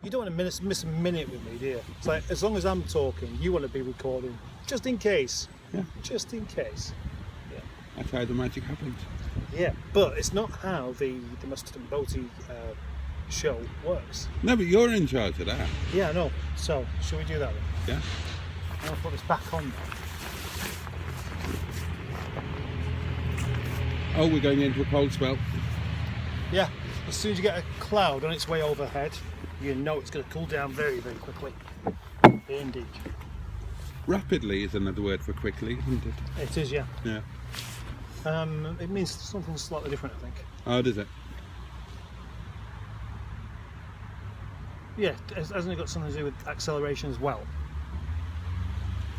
You don't want to miss a minute with me, do you? It's like, as long as I'm talking, you want to be recording, just in case. Yeah. Just in case. Yeah. That's how the magic happens. Yeah, but it's not how the Mustard and Boaty show works. No, but you're in charge of that. Yeah, I know. So, shall we do that then? Yeah. I'll put this back on now. Oh, we're going into a cold spell. Yeah, as soon as you get a cloud on its way overhead, you know it's going to cool down very, very quickly. Indeed. Rapidly is another word for quickly, isn't it? It is, yeah. Yeah. It means something slightly different, I think. Oh, does it? Yeah, hasn't it got something to do with acceleration as well?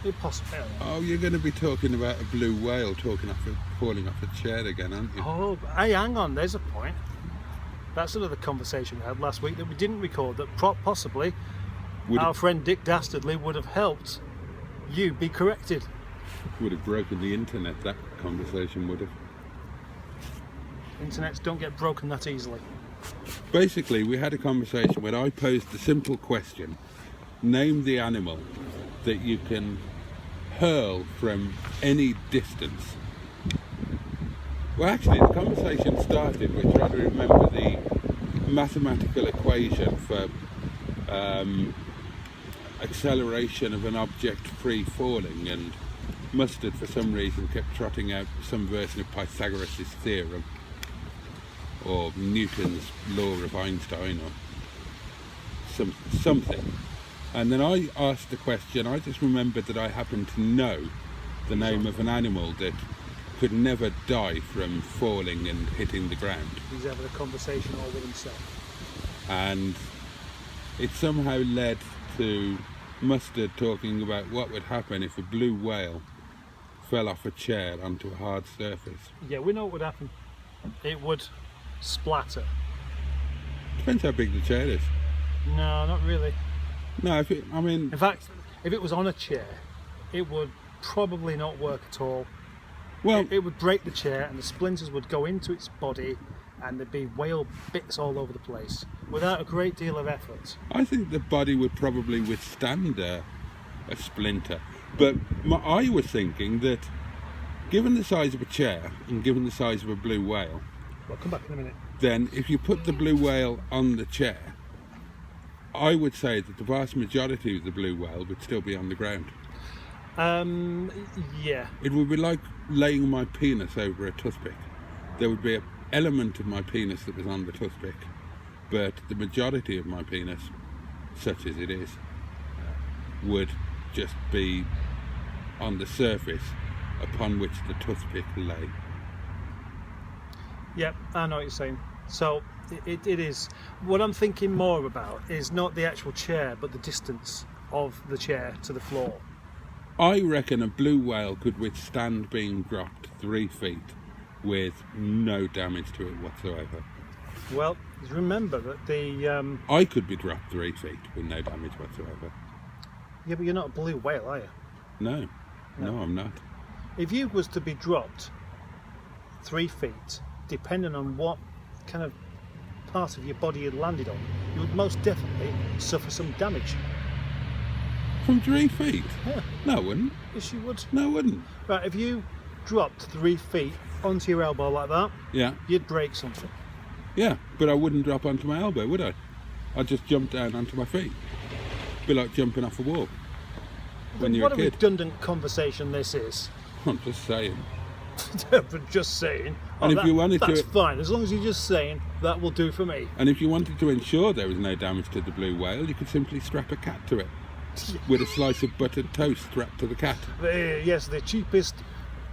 It possibly. Oh, you're going to be talking about a blue whale falling off a chair again, aren't you? Oh, hey, hang on, there's a point. That's another conversation we had last week that we didn't record, that possibly our friend Dick Dastardly would have helped you be corrected. Would have broken the internet, that conversation would have. Internets don't get broken that easily. Basically, we had a conversation where I posed the simple question: name the animal that you can hurl from any distance. Well, actually, the conversation started with trying to remember the mathematical equation for acceleration of an object free falling, and Mustard, for some reason, kept trotting out some version of Pythagoras' theorem, or Newton's law of Einstein, or something. And then I asked the question. I just remembered that I happened to know the name of an animal that could never die from falling and hitting the ground. He's having a conversation all with himself. And it somehow led to Mustard talking about what would happen if a blue whale fell off a chair onto a hard surface. Yeah, we know what would happen. It would splatter. Depends how big the chair is. No, not really. No, In fact, if it was on a chair, it would probably not work at all. Well, it would break the chair and the splinters would go into its body and there'd be whale bits all over the place without a great deal of effort. I think the body would probably withstand a splinter. But I was thinking that given the size of a chair and given the size of a blue whale, I'll come back in a minute. Then if you put the blue whale on the chair, I would say that the vast majority of the blue whale would still be on the ground. Yeah. It would be like laying my penis over a toothpick. There would be an element of my penis that was on the toothpick, but the majority of my penis, such as it is, would just be on the surface upon which the toothpick lay. Yep, I know what you're saying. So it is. What I'm thinking more about is not the actual chair, but the distance of the chair to the floor. I reckon a blue whale could withstand being dropped 3 feet with no damage to it whatsoever. Well, remember that the... I could be dropped 3 feet with no damage whatsoever. Yeah, but you're not a blue whale, are you? No, I'm not. If you was to be dropped 3 feet, depending on what kind of part of your body you landed on, you would most definitely suffer some damage. From 3 feet? Yeah. No, I wouldn't. Yes, you would. No, I wouldn't. Right, if you dropped 3 feet onto your elbow like that, Yeah. you'd break something. Yeah, but I wouldn't drop onto my elbow, would I? I'd just jump down onto my feet. Be like jumping off a wall when you're a kid. What a redundant conversation this is. I'm just saying. But just saying. And if you wanted that's to, fine. As long as you're just saying, that will do for me. And if you wanted to ensure there was no damage to the blue whale, you could simply strap a cat to it with a slice of buttered toast strapped to the cat. Yes, the cheapest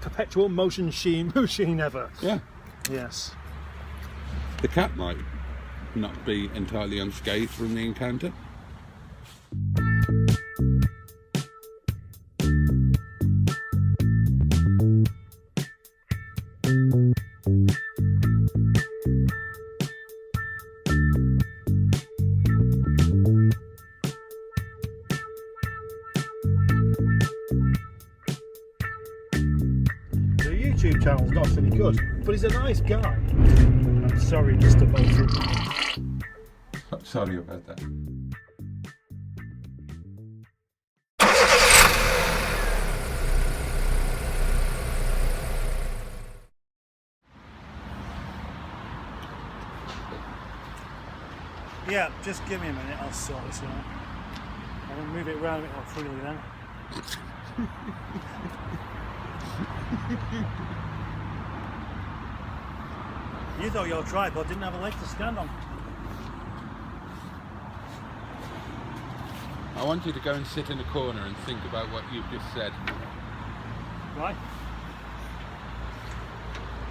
perpetual motion machine ever. Yeah. Yes. The cat might not be entirely unscathed from the encounter. YouTube channel's not any good, but he's a nice guy. I'm sorry, Mr. Boaty. I'm sorry about that. Yeah, just give me a minute, I'll sort this out. I'm going to move it around a bit more freely then. You thought your tripod didn't have a leg to stand on. I want you to go and sit in a corner and think about what you've just said. Why?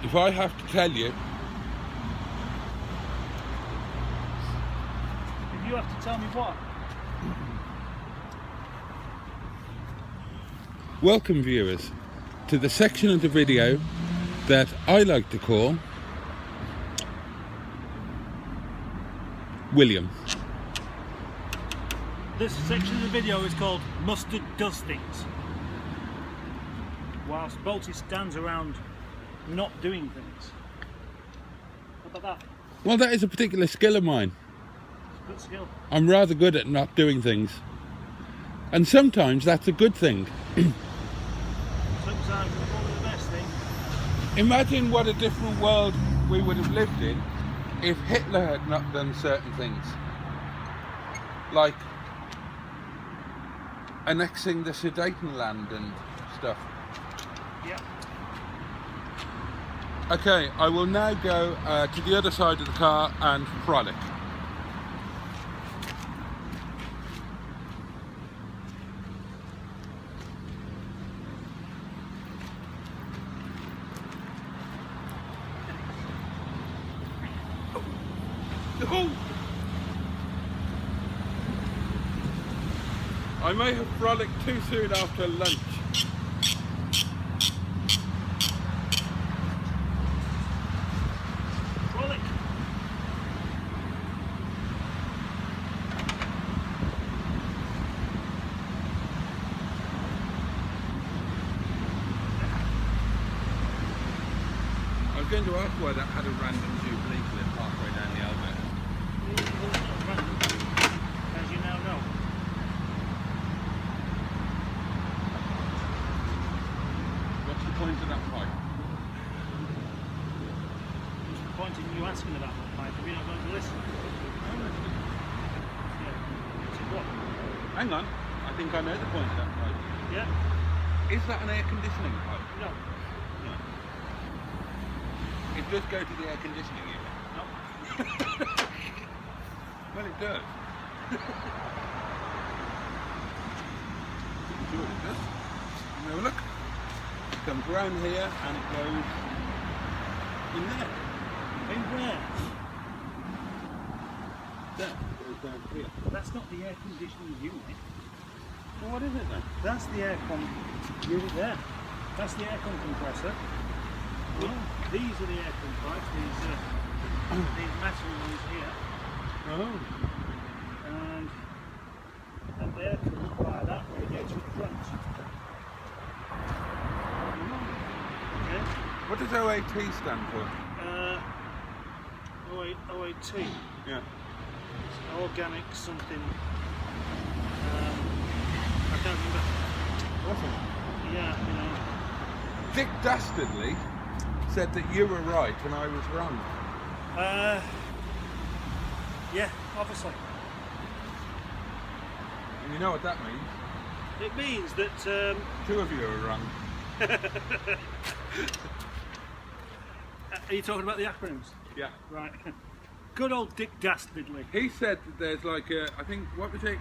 If I have to tell you, If you have to tell me what? welcome viewers to the section of the video that I like to call William. This section of the video is called Mustard Does Things. Whilst Bolty stands around not doing things. How about that? Well, that is a particular skill of mine. It's a good skill. I'm rather good at not doing things. And sometimes that's a good thing. Sometimes it's probably the best thing. Imagine what a different world we would have lived in if Hitler had not done certain things. Like annexing the Sudetenland and stuff. Yeah. Okay, I will now go to the other side of the car and frolic. Oh. I may have frolicked too soon after lunch. Frolic. I was going to ask why that had a random Jubilee clip halfway down the elevator. As you now know. What's the point of that pipe? What's the point in you asking about that pipe if you're not going to listen? Yeah. So what? Hang on, I think I know the point of that pipe. Yeah? Is that an air conditioning pipe? No. No. It does go to the air conditioning unit. No. Well, it does. I'm sure it does. Have a look. It comes round here and it goes in there. In where? There. It goes down here. That's not the air conditioning unit. Well, what is it then? That's the aircon unit there. That's the aircon compressor. Oh. These are the aircon pipes. These metal ones here. Oh. And they're cooled by that radiator at the front. Okay. What does OAT stand for? OAT. Yeah. It's organic something. I can't remember. Awesome. Yeah, you know. Dick Dastardly said that you were right and I was wrong. Yeah, obviously. And you know what that means? It means that Two of you are wrong. are you talking about the acronyms? Yeah. Right. Good old Dick Dastardly. He said that there's like a, I think, what was it?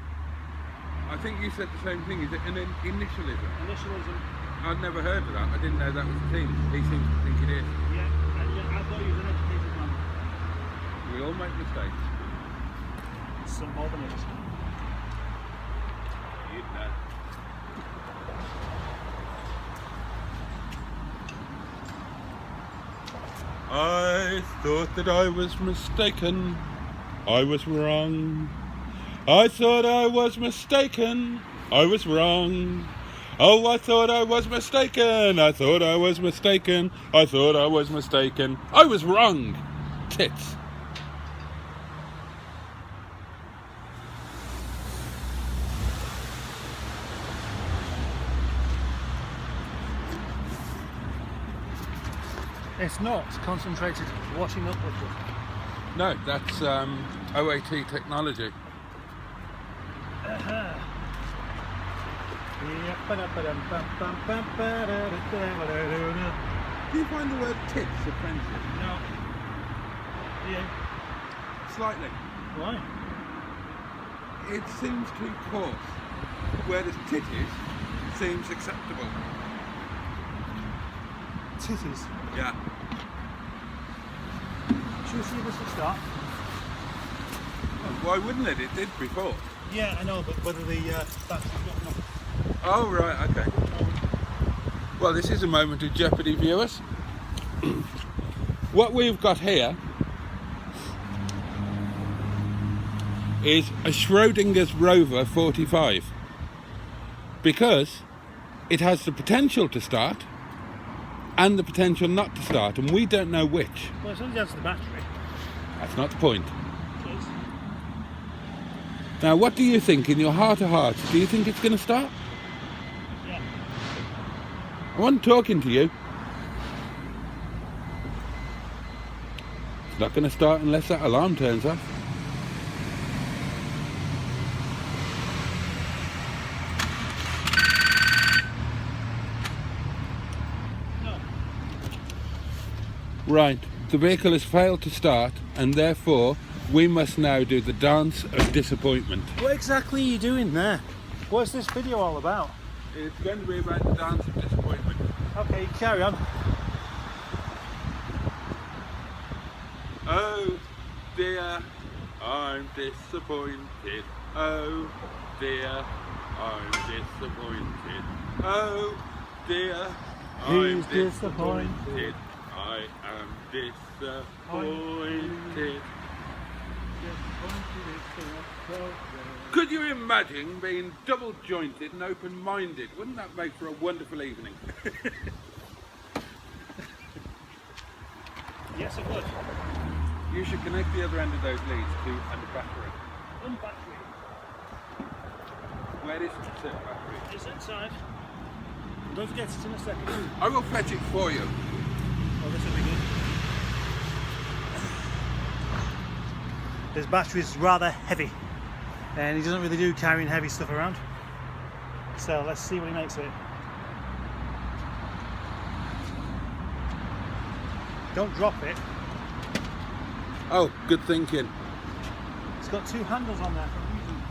I think you said the same thing. Is it an initialism? Initialism. I'd never heard of that. I didn't know that was a thing. He seems to think it is. Yeah, I thought you was an educated man. We all make mistakes. Some more than others. You'd know. I thought that I was mistaken. I was wrong. I thought I was mistaken. I was wrong. Oh, I thought I was mistaken. I thought I was mistaken. I thought I was mistaken. I was wrong. Tits. It's not concentrated washing up with No, that's OAT technology. Do you find the word tits offensive? No. Yeah. Slightly. Why? It seems too coarse. Whereas titties seems acceptable. Titties. Yeah. Should we see this at start? Why wouldn't it? It did before. Yeah, I know, but whether the battery's got enough. Oh, right, okay. Well, this is a moment of jeopardy, viewers. What we've got here is a Schrodinger's Rover 45, because it has the potential to start and the potential not to start, and we don't know which. Well, as long as it has the battery. That's not the point. It is. Now, what do you think in your heart of hearts? Do you think it's going to start? Yeah. I wasn't talking to you. It's not going to start unless that alarm turns off. Right, the vehicle has failed to start, and therefore we must now do the dance of disappointment. What exactly are you doing there? What's this video all about? It's going to be about the dance of disappointment. Okay, carry on. Oh dear, I'm disappointed. Oh dear, I'm disappointed. Oh dear, I'm disappointed. I am disappointed. Could you imagine being double jointed and open minded? Wouldn't that make for a wonderful evening? Yes, it would. You should connect the other end of those leads to a battery. Battery. Where is the set battery? It's inside. Don't forget it's in a second. I will fetch it for you. Oh, this will be good. His battery is rather heavy, and he doesn't really do carrying heavy stuff around. So let's see what he makes of it. Don't drop it. Oh, good thinking. It's got two handles on there for a reason.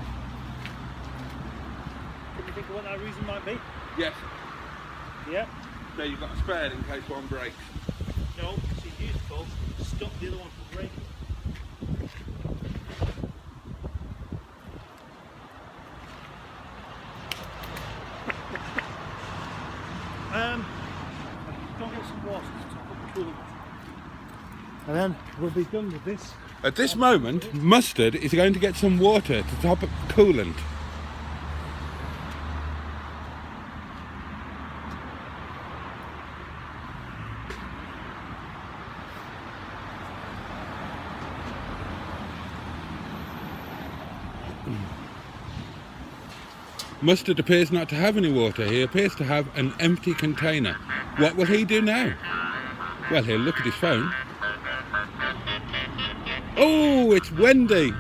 Can you think of what that reason might be? Yes. Yeah. So you've got a spare in case one breaks. No, because you used both to stop the other one from breaking. Don't get some water to top up the coolant. And then we'll be done with this. At this moment, Mustard is going to get some water to top up the coolant. Mustard appears not to have any water. He appears to have an empty container. What will he do now? Well, he'll look at his phone. Oh, it's Wendy.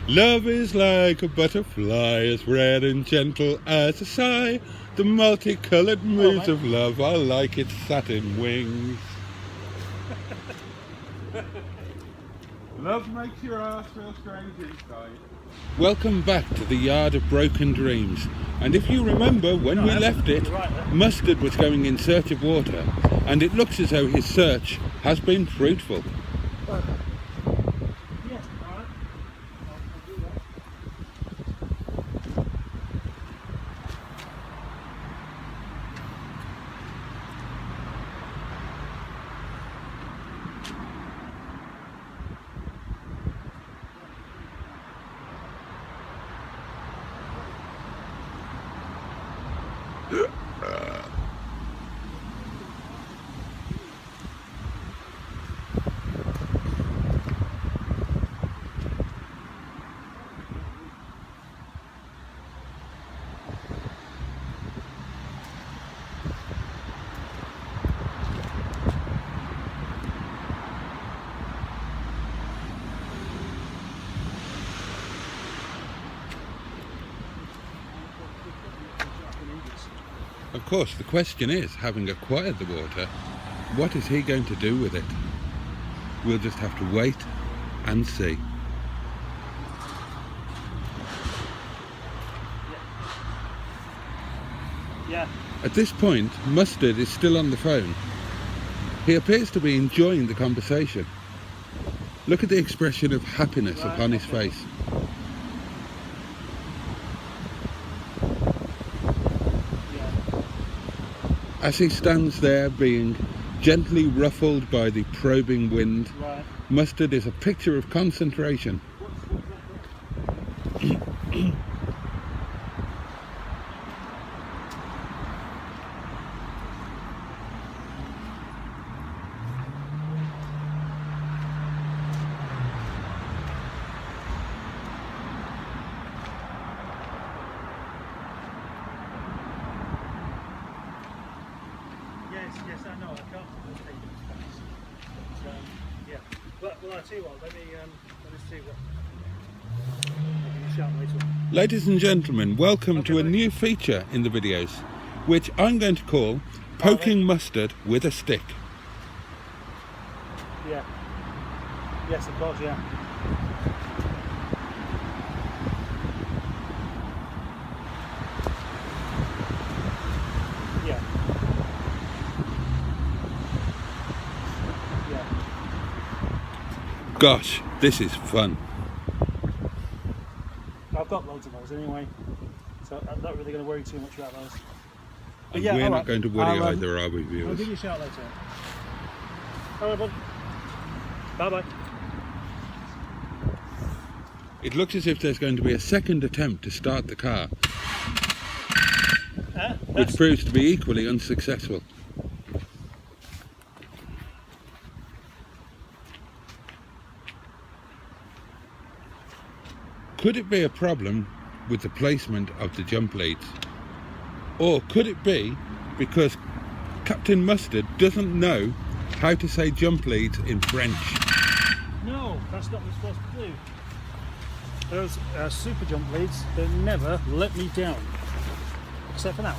Love is like a butterfly, as red and gentle as a sigh. The multicoloured moods of love are like its satin wings. Love makes your ass feel strange inside. Welcome back to the Yard of Broken Dreams. And if you remember, when we left it, Mustard was going in search of water, and it looks as though his search has been fruitful. Of course, the question is, having acquired the water, what is he going to do with it? We'll just have to wait and see. Yeah. At this point, Mustard is still on the phone. He appears to be enjoying the conversation. Look at the expression of happiness upon his face. As he stands there being gently ruffled by the probing wind, Mustard is a picture of concentration. Yes, I know. I can't take it. Yeah. Well, I'll tell you what. Let me see what. I'll give you a shout later on. Ladies and gentlemen, welcome to a new feature in the videos, which I'm going to call Poking Mustard with a Stick. Yeah. Yes, of course, yeah. Yeah. Yeah. Gosh, this is fun. I've got loads of those anyway, so I'm not really going to worry too much about those. And we're not going to worry either, are we, I'll viewers? give you a shout later. Alright, bud. Bye-bye. It looks as if there's going to be a second attempt to start the car, which proves to be equally unsuccessful. Could it be a problem with the placement of the jump leads? Or could it be because Captain Mustard doesn't know how to say jump leads in French? No, that's not what we're supposed to do. Those super jump leads, they never let me down. Except for now.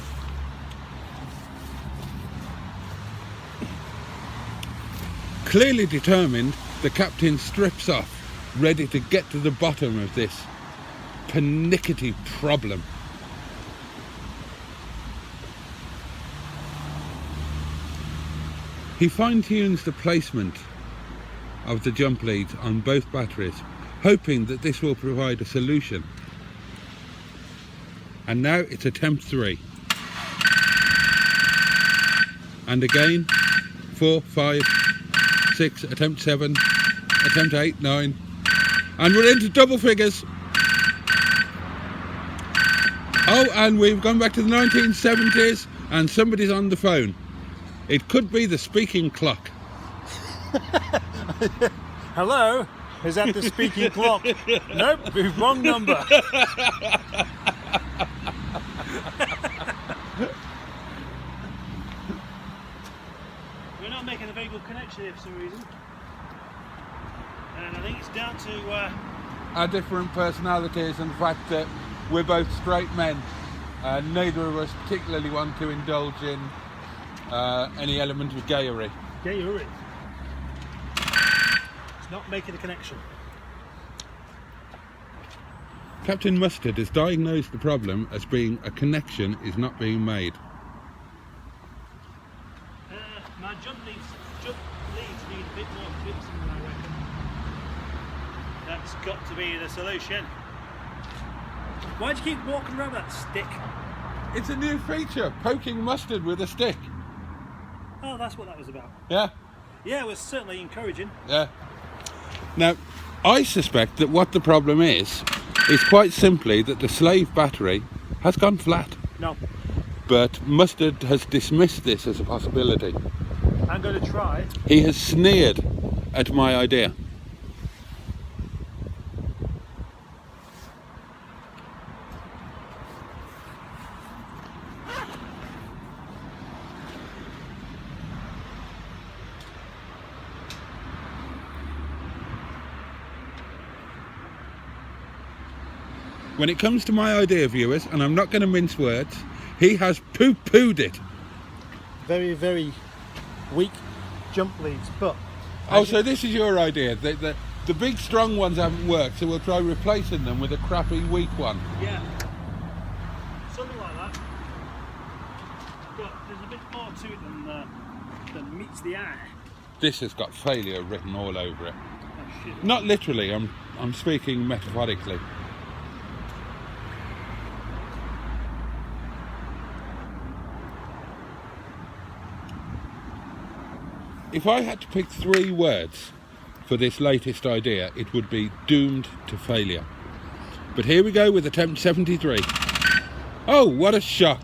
Clearly determined, the captain strips off, ready to get to the bottom of this pernickety problem. He fine-tunes the placement of the jump leads on both batteries, hoping that this will provide a solution. And now it's attempt 3. And again, 4, 5, 6, attempt 7, attempt 8, 9, and we're into double figures. Oh, and we've gone back to the 1970s, and somebody's on the phone. It could be the speaking clock. Hello? Is that the speaking clock? Nope, wrong number. We're not making a very good connection here for some reason. And I think it's down to our different personalities and the fact that we're both straight men. Neither of us particularly want to indulge in any element of gayery. Gayery. It's not making a connection. Captain Mustard has diagnosed the problem as being a connection is not being made. My jump leads need a bit more fixing than I reckon. That's got to be the solution. Why do you keep walking around with that stick? It's a new feature, poking mustard with a stick. Oh, that's what that was about. Yeah? Yeah, it was certainly encouraging. Yeah. Now, I suspect that what the problem is quite simply that the slave battery has gone flat. No. But Mustard has dismissed this as a possibility. I'm going to try. He has sneered at my idea. When it comes to my idea, viewers, and I'm not going to mince words, He has poo-pooed it. Very, very weak jump leads, but... Oh, so this is your idea. The big strong ones haven't worked, so we'll try replacing them with a crappy weak one. Yeah. Something like that. But there's a bit more to it than meets the eye. This has got failure written all over it. Oh, shit. Not literally, I'm speaking metaphorically. If I had to pick 3 words for this latest idea, it would be doomed to failure. But here we go with attempt 73. Oh, what a shock!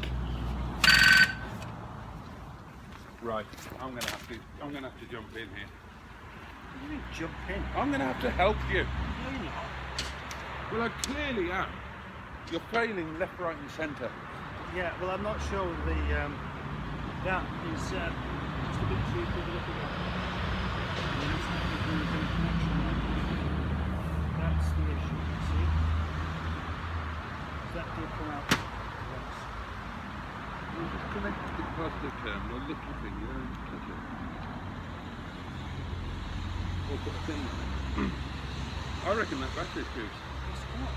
Right, I'm gonna have to jump in here. What do you mean jump in? I'm gonna have to help you. No, you're not. Well, I clearly am. You're failing left, right, and centre. Yeah, well, I'm not sure the that is just a bit too big a look again. That's the issue, you see. That did come out once. We'll just connect to the positive terminal, lift your finger and touch it. Or put a thing on it. I reckon that battery's good. It's not.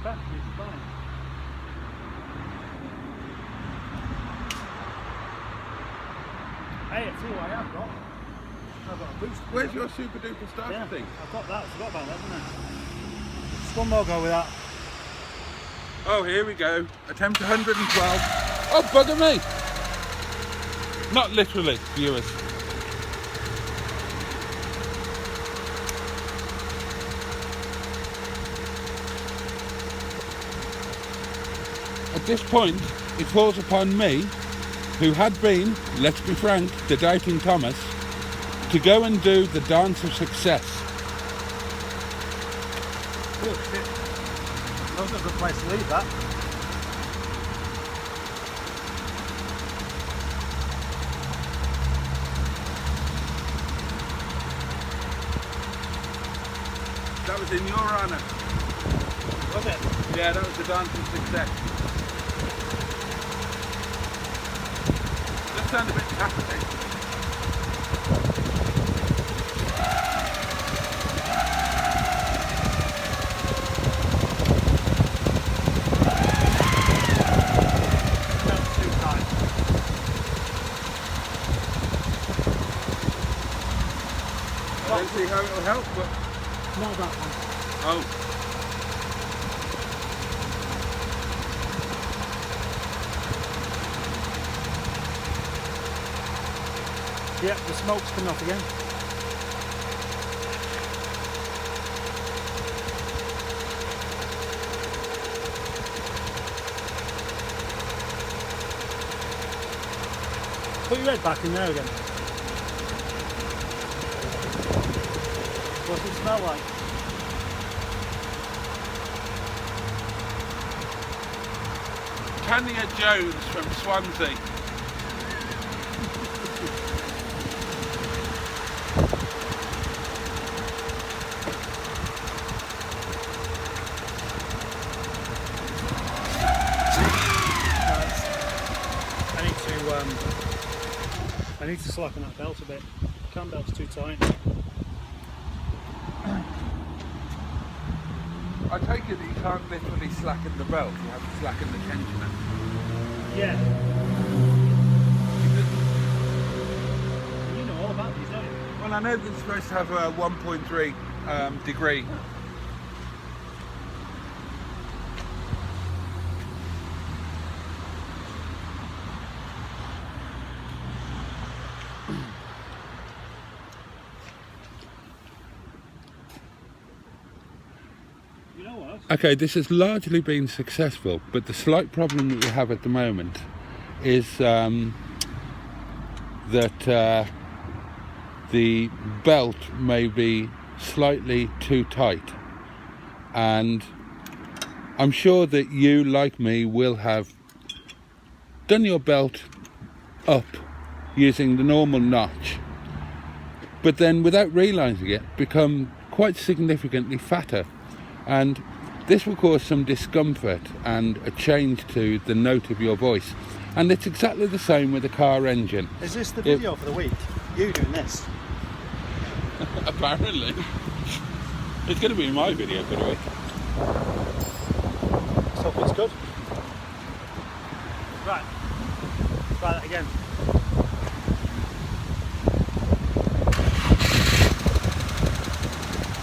Battery's fine. Hey, I tell you what I have got. I've got a boost. Where's your super duper starter Yeah, thing? I've got that. I forgot about that, didn't I? Just one more go with that. Oh, here we go. Attempt 112. Oh, bugger me! Not literally, viewers. At this point, it falls upon me, who had been, let's be frank, the doubting Thomas, to go and do the dance of success. Oh shit. That was a good place to leave that. That was in your honour. Was it? Yeah, that was the dance of success. That sounds a bit tacky. That's too tight. I don't see how it will help, but... Not that one. Oh. Yep, the smoke's coming off again. Put your head back in there again. What's it smell like? Tanya Jones from Swansea. I need to slacken that belt a bit. Cam belt's too tight. I take it that you can't literally slacken the belt, you have to slacken the tensioner. Yeah. You know all about these, don't you? Well, I know that it's supposed to have a 1.3 degree. You know what? Okay, this has largely been successful, but the slight problem that we have at the moment is that the belt may be slightly too tight, and I'm sure that you, like me, will have done your belt up using the normal notch, but then without realising it become quite significantly fatter. And this will cause some discomfort and a change to the note of your voice. And it's exactly the same with the car engine. Is this the video for the week? You doing this? Apparently. It's going to be my video for the week. Let's hope it's good. Right. Try that again.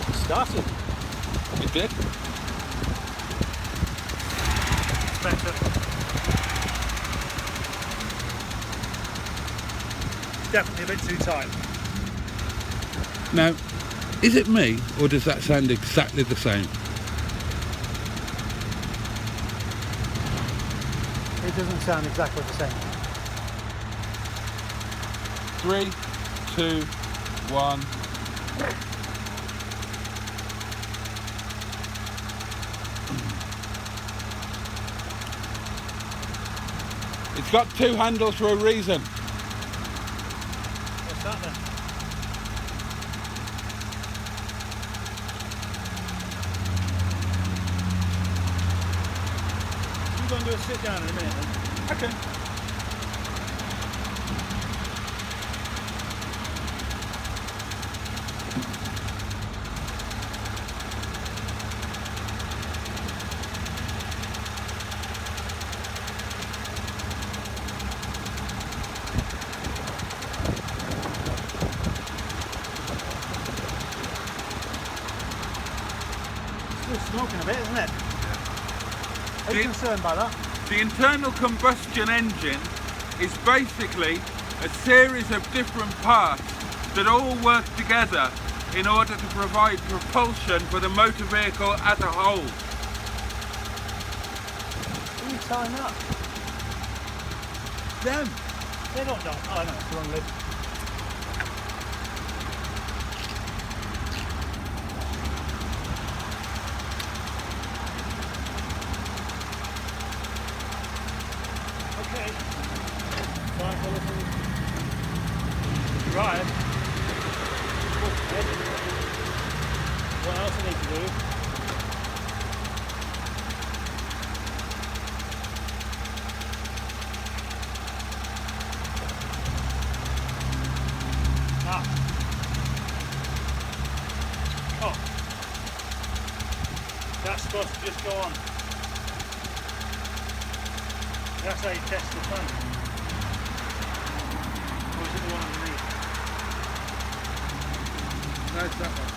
It started. It did? It's better. It's definitely a bit too tight. Now, is it me, or does that sound exactly the same? It doesn't sound exactly the same. 3, 2, 1. It's got 2 handles for a reason. What's that then? We're going to do a sit down in a minute then. Okay. Still smoking a bit, isn't it? Are you concerned by that? The internal combustion engine is basically a series of different parts that all work together in order to provide propulsion for the motor vehicle as a whole. Who are you telling that? Them. They don't know. Oh no, it's the wrong lid. Okay. Time for a little drive. Okay. What else I need to do? Oh, that's supposed to just go on. That's how you test the fan. Or is it the one underneath? No, it's that one.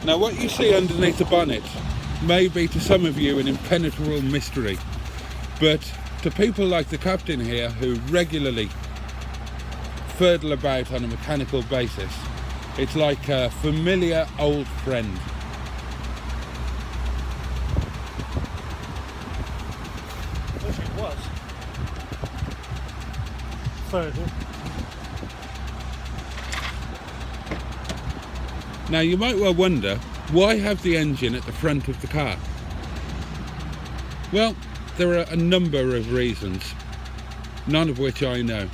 Now what you see underneath the bonnet may be to some of you an impenetrable mystery, but to people like the captain here who regularly fertile about on a mechanical basis, it's like a familiar old friend. I wish it was. Further. Now you might well wonder, why have the engine at the front of the car? Well, there are a number of reasons, none of which I know.